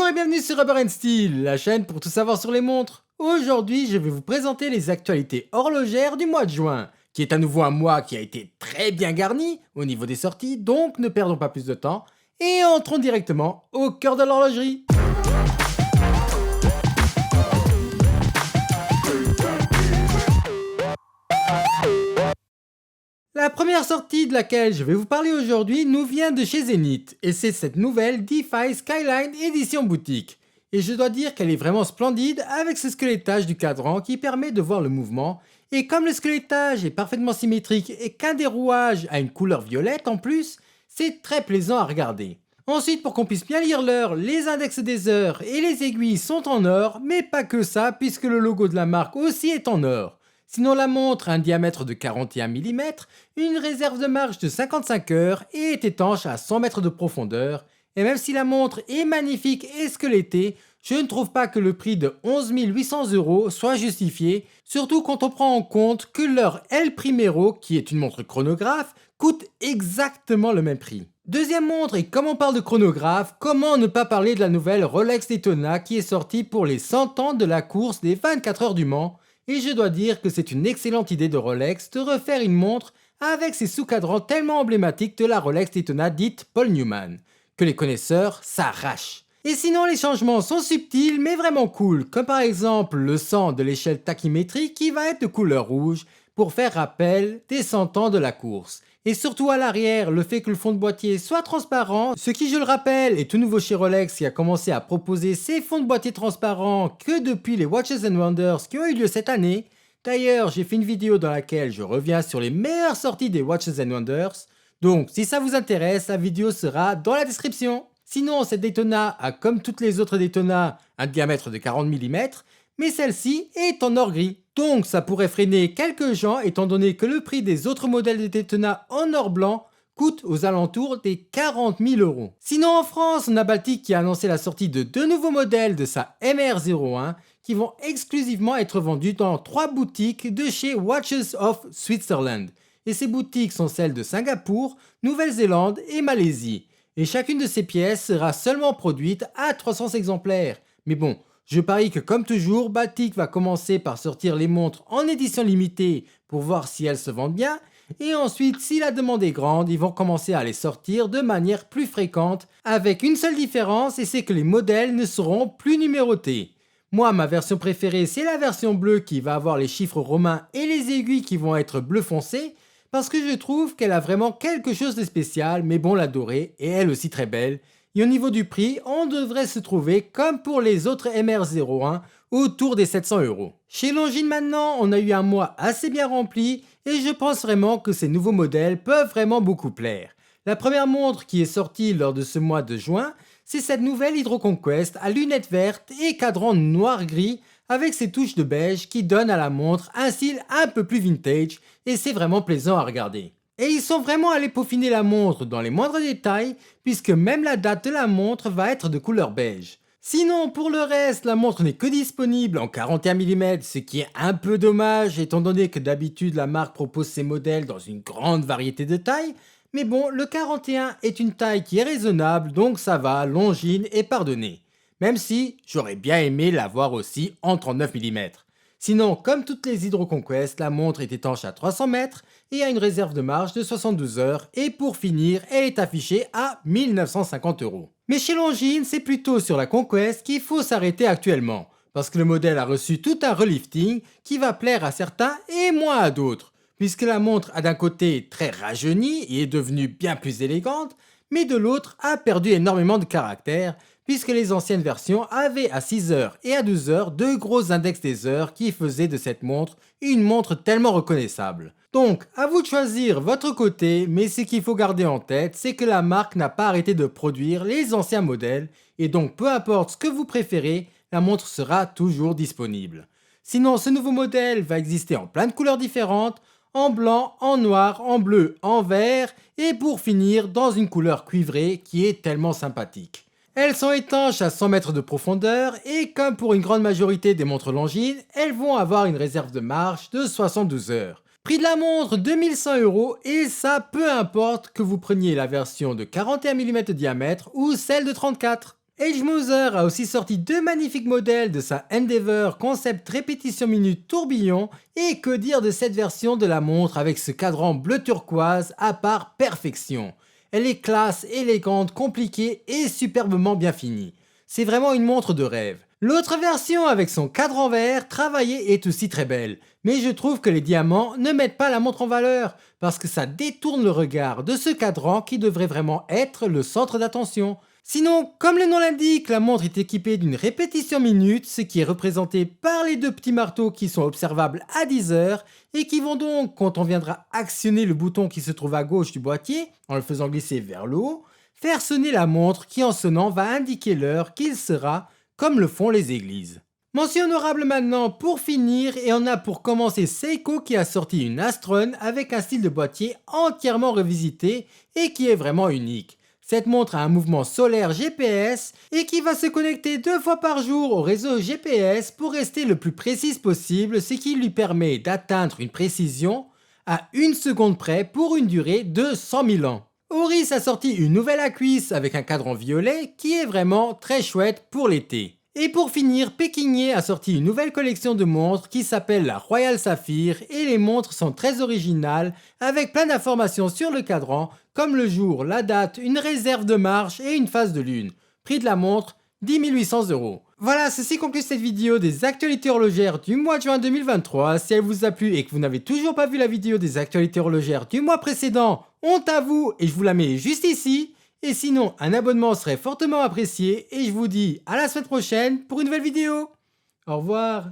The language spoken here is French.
et bienvenue sur Rubber Steel, la chaîne pour tout savoir sur les montres. Aujourd'hui, je vais vous présenter les actualités horlogères du mois de juin, qui est à nouveau un mois qui a été très bien garni au niveau des sorties, donc ne perdons pas plus de temps et entrons directement au cœur de l'horlogerie. La première sortie de laquelle je vais vous parler aujourd'hui nous vient de chez Zenith, et c'est cette nouvelle DeFi Skyline édition boutique. Et je dois dire qu'elle est vraiment splendide avec ce squelettage du cadran qui permet de voir le mouvement, et comme le squelettage est parfaitement symétrique et qu'un des rouages a une couleur violette en plus, c'est très plaisant à regarder. Ensuite, pour qu'on puisse bien lire l'heure, les index des heures et les aiguilles sont en or, mais pas que ça puisque le logo de la marque aussi est en or. Sinon, la montre a un diamètre de 41 mm, une réserve de marge de 55 heures et est étanche à 100 mètres de profondeur. Et même si la montre est magnifique et squelettée, je ne trouve pas que le prix de 11 800 € soit justifié, surtout quand on prend en compte que leur El Primero, qui est une montre chronographe, coûte exactement le même prix. Deuxième montre, et comme on parle de chronographe, comment ne pas parler de la nouvelle Rolex Daytona qui est sortie pour les 100 ans de la course des 24 heures du Mans. Et je dois dire que c'est une excellente idée de Rolex de refaire une montre avec ses sous-cadrans tellement emblématiques de la Rolex Daytona dite Paul Newman, que les connaisseurs s'arrachent. Et sinon, les changements sont subtils mais vraiment cool, comme par exemple le 100 de l'échelle tachymétrique qui va être de couleur rouge pour faire rappel des 100 ans de la course. Et surtout à l'arrière, le fait que le fond de boîtier soit transparent, ce qui je le rappelle est tout nouveau chez Rolex qui a commencé à proposer ces fonds de boîtier transparents que depuis les Watches and Wonders qui ont eu lieu cette année. D'ailleurs, j'ai fait une vidéo dans laquelle je reviens sur les meilleures sorties des Watches and Wonders, donc si ça vous intéresse, la vidéo sera dans la description. Sinon, cette Daytona a comme toutes les autres Daytona un diamètre de 40 mm, mais celle-ci est en or gris. Donc ça pourrait freiner quelques gens étant donné que le prix des autres modèles de Daytona en or blanc coûte aux alentours des 40 000 €. Sinon en France, on a Baltic qui a annoncé la sortie de deux nouveaux modèles de sa MR01 qui vont exclusivement être vendus dans 3 boutiques de chez Watches of Switzerland. Et ces boutiques sont celles de Singapour, Nouvelle-Zélande et Malaisie. Et chacune de ces pièces sera seulement produite à 300 exemplaires. Mais bon, je parie que comme toujours, Baltic va commencer par sortir les montres en édition limitée pour voir si elles se vendent bien. Et ensuite, si la demande est grande, ils vont commencer à les sortir de manière plus fréquente avec une seule différence et c'est que les modèles ne seront plus numérotés. Moi, ma version préférée, c'est la version bleue qui va avoir les chiffres romains et les aiguilles qui vont être bleu foncé parce que je trouve qu'elle a vraiment quelque chose de spécial, mais bon, la dorée est elle aussi très belle. Et au niveau du prix, on devrait se trouver comme pour les autres MR01 autour des 700 €. Chez Longines maintenant, on a eu un mois assez bien rempli et je pense vraiment que ces nouveaux modèles peuvent vraiment beaucoup plaire. La première montre qui est sortie lors de ce mois de juin, c'est cette nouvelle Hydro Conquest à lunettes vertes et cadran noir-gris avec ses touches de beige qui donnent à la montre un style un peu plus vintage et c'est vraiment plaisant à regarder. Et ils sont vraiment allés peaufiner la montre dans les moindres détails puisque même la date de la montre va être de couleur beige. Sinon pour le reste, la montre n'est que disponible en 41 mm, ce qui est un peu dommage étant donné que d'habitude la marque propose ses modèles dans une grande variété de tailles. Mais bon, le 41 est une taille qui est raisonnable donc ça va, Longines est pardonné. Même si j'aurais bien aimé l'avoir aussi en 39 mm. Sinon, comme toutes les Hydro Conquest, la montre est étanche à 300 mètres et a une réserve de marge de 72 heures et pour finir, elle est affichée à 1950 €. Mais chez Longines, c'est plutôt sur la Conquest qu'il faut s'arrêter actuellement parce que le modèle a reçu tout un relifting qui va plaire à certains et moins à d'autres puisque la montre a d'un côté très rajeuni et est devenue bien plus élégante, mais de l'autre a perdu énormément de caractère puisque les anciennes versions avaient à 6 heures et à 12 heures de gros index des heures qui faisaient de cette montre une montre tellement reconnaissable. Donc, à vous de choisir votre côté, mais ce qu'il faut garder en tête, c'est que la marque n'a pas arrêté de produire les anciens modèles, et donc peu importe ce que vous préférez, la montre sera toujours disponible. Sinon, ce nouveau modèle va exister en plein de couleurs différentes, en blanc, en noir, en bleu, en vert, et pour finir dans une couleur cuivrée qui est tellement sympathique. Elles sont étanches à 100 mètres de profondeur et comme pour une grande majorité des montres Longines, elles vont avoir une réserve de marge de 72 heures. Prix de la montre 2100 € et ça peu importe que vous preniez la version de 41 mm de diamètre ou celle de 34. Edgemoser a aussi sorti 2 magnifiques modèles de sa Endeavour concept répétition minute tourbillon, et que dire de cette version de la montre avec ce cadran bleu turquoise à part perfection. Elle est classe, élégante, compliquée et superbement bien finie. C'est vraiment une montre de rêve. L'autre version avec son cadran vert travaillé est aussi très belle, mais je trouve que les diamants ne mettent pas la montre en valeur, parce que ça détourne le regard de ce cadran qui devrait vraiment être le centre d'attention. Sinon, comme le nom l'indique, la montre est équipée d'une répétition minute, ce qui est représenté par les 2 petits marteaux qui sont observables à 10 heures et qui vont donc, quand on viendra actionner le bouton qui se trouve à gauche du boîtier, en le faisant glisser vers le haut, faire sonner la montre qui en sonnant va indiquer l'heure qu'il sera, comme le font les églises. Mention honorable maintenant pour finir, et on a pour commencer Seiko qui a sorti une Astron avec un style de boîtier entièrement revisité et qui est vraiment unique. Cette montre a un mouvement solaire GPS et qui va se connecter 2 fois par jour au réseau GPS pour rester le plus précise possible, ce qui lui permet d'atteindre une précision à 1 seconde près pour une durée de 100 000 ans. Oris a sorti une nouvelle à cuisse avec un cadran violet qui est vraiment très chouette pour l'été. Et pour finir, Pékinier a sorti une nouvelle collection de montres qui s'appelle la Royal Saphir, et les montres sont très originales avec plein d'informations sur le cadran comme le jour, la date, une réserve de marche et une phase de lune. Prix de la montre 10 800 €. Voilà, ceci conclut cette vidéo des actualités horlogères du mois de juin 2023. Si elle vous a plu et que vous n'avez toujours pas vu la vidéo des actualités horlogères du mois précédent, honte à vous et je vous la mets juste ici. Et sinon, un abonnement serait fortement apprécié et je vous dis à la semaine prochaine pour une nouvelle vidéo. Au revoir.